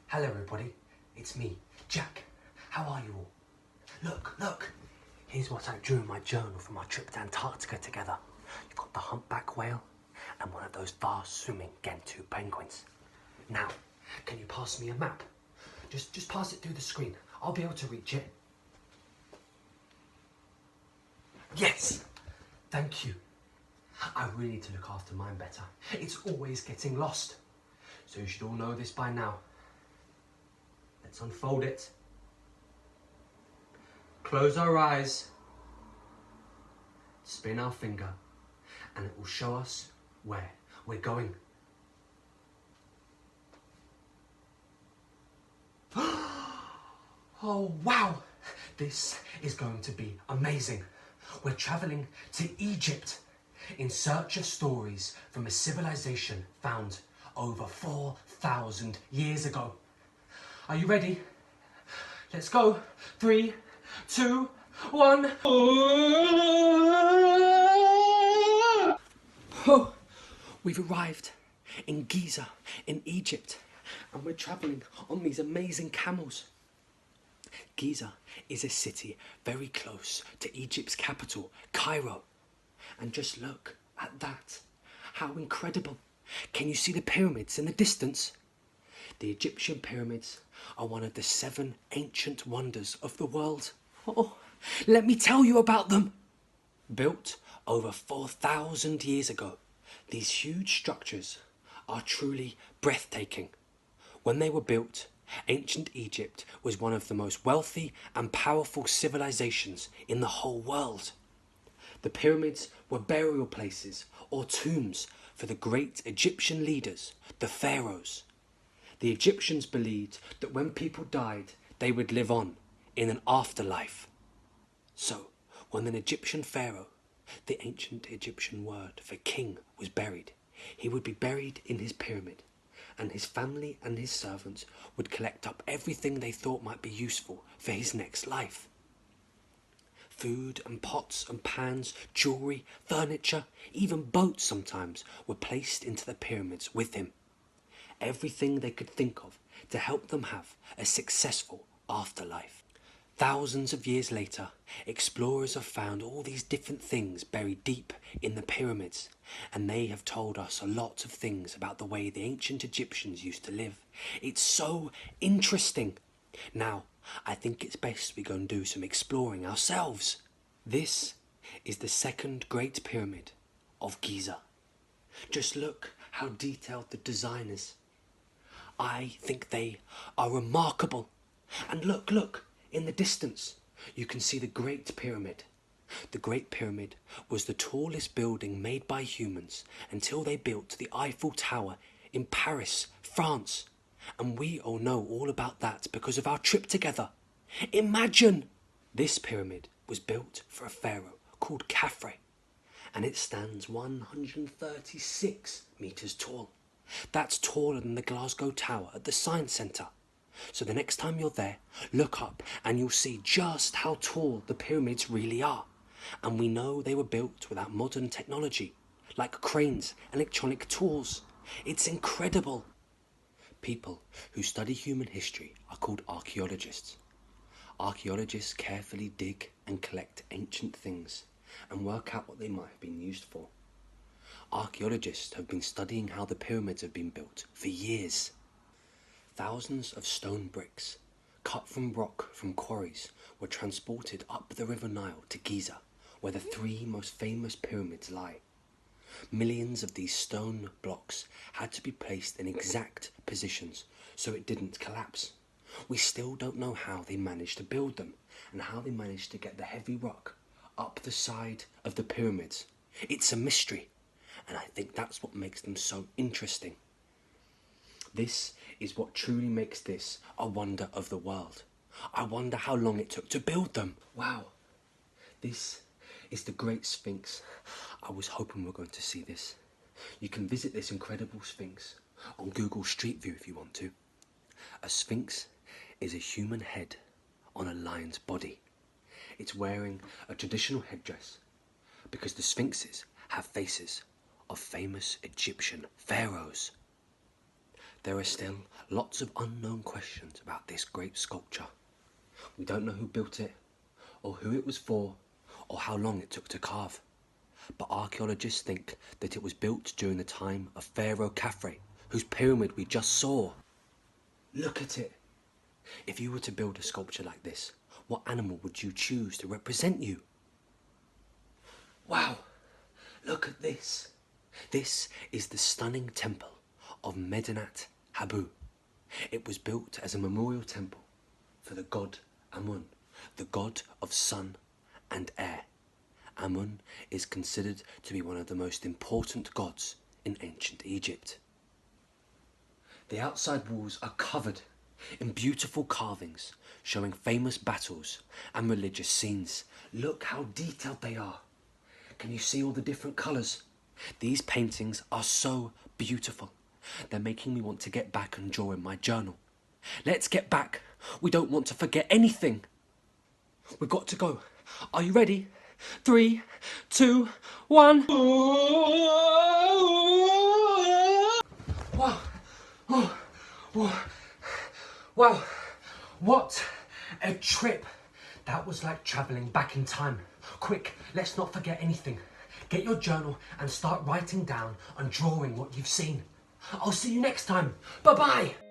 Hello everybody, it's me, Jack. How are you all? Look, here's what I drew in my journal from our trip to Antarctica together. You've got the humpback whale and one of those fast swimming Gentoo penguins. Now, can you pass me a map? Just pass it through the screen. I'll be able to reach it. Yes! Thank you. I really need to look after mine better. It's always getting lost. So you should all know this by now. Let's unfold it. Close our eyes. Spin our finger. And it will show us where we're going. Oh wow! This is going to be amazing. We're travelling to Egypt in search of stories from a civilization found over 4,000 years ago. Are you ready? Let's go. 3, 2, 1. Oh, we've arrived in Giza in Egypt and we're travelling on these amazing camels. Giza is a city very close to Egypt's capital, Cairo. And just look at that. How incredible. Can you see the pyramids in the distance? The Egyptian pyramids are one of the 7 ancient wonders of the world. Oh, let me tell you about them. Built over 4,000 years ago, these huge structures are truly breathtaking. When they were built, ancient Egypt was one of the most wealthy and powerful civilizations in the whole world. The pyramids were burial places or tombs for the great Egyptian leaders, the pharaohs. The Egyptians believed that when people died, they would live on in an afterlife. So, when an Egyptian pharaoh, the ancient Egyptian word for king, was buried, he would be buried in his pyramid, and his family and his servants would collect up everything they thought might be useful for his next life. Food and pots and pans, jewellery, furniture, even boats sometimes were placed into the pyramids with him. Everything they could think of to help them have a successful afterlife. Thousands of years later, explorers have found all these different things buried deep in the pyramids, and they have told us a lot of things about the way the ancient Egyptians used to live. It's so interesting. Now, I think it's best we go and do some exploring ourselves. This is the second Great Pyramid of Giza. Just look how detailed the design is. I think they are remarkable. And look, in the distance, you can see the Great Pyramid. The Great Pyramid was the tallest building made by humans until they built the Eiffel Tower in Paris, France. And we all know all about that because of our trip together. Imagine! This pyramid was built for a pharaoh called Khafre, and it stands 136 metres tall. That's taller than the Glasgow Tower at the Science Centre. So the next time you're there, look up and you'll see just how tall the pyramids really are. And we know they were built without modern technology, like cranes and electronic tools. It's incredible. People who study human history are called archaeologists. Archaeologists carefully dig and collect ancient things and work out what they might have been used for. Archaeologists have been studying how the pyramids have been built for years. Thousands of stone bricks, cut from rock from quarries, were transported up the River Nile to Giza, where the 3 most famous pyramids lie. Millions of these stone blocks had to be placed in exact positions so it didn't collapse. We still don't know how they managed to build them and how they managed to get the heavy rock up the side of the pyramids. It's a mystery, and I think that's what makes them so interesting. This is what truly makes this a wonder of the world. I wonder how long it took to build them. Wow, this is the Great Sphinx. I was hoping we were going to see this. You can visit this incredible Sphinx on Google Street View if you want to. A Sphinx is a human head on a lion's body. It's wearing a traditional headdress because the Sphinxes have faces of famous Egyptian pharaohs. There are still lots of unknown questions about this great sculpture. We don't know who built it, or who it was for, or how long it took to carve. But archaeologists think that it was built during the time of Pharaoh Khafre, whose pyramid we just saw. Look at it. If you were to build a sculpture like this, what animal would you choose to represent you? Wow, look at this. This is the stunning temple of Medinet Habu. It was built as a memorial temple for the god Amun, the god of sun and air. Amun is considered to be one of the most important gods in ancient Egypt. The outside walls are covered in beautiful carvings showing famous battles and religious scenes. Look how detailed they are. Can you see all the different colours? These paintings are so beautiful. They're making me want to get back and draw in my journal. Let's get back. We don't want to forget anything. We've got to go. Are you ready? 3, 2, 1. Wow. Oh. Oh. Wow. What a trip. That was like travelling back in time. Quick, let's not forget anything. Get your journal and start writing down and drawing what you've seen. I'll see you next time. Bye-bye.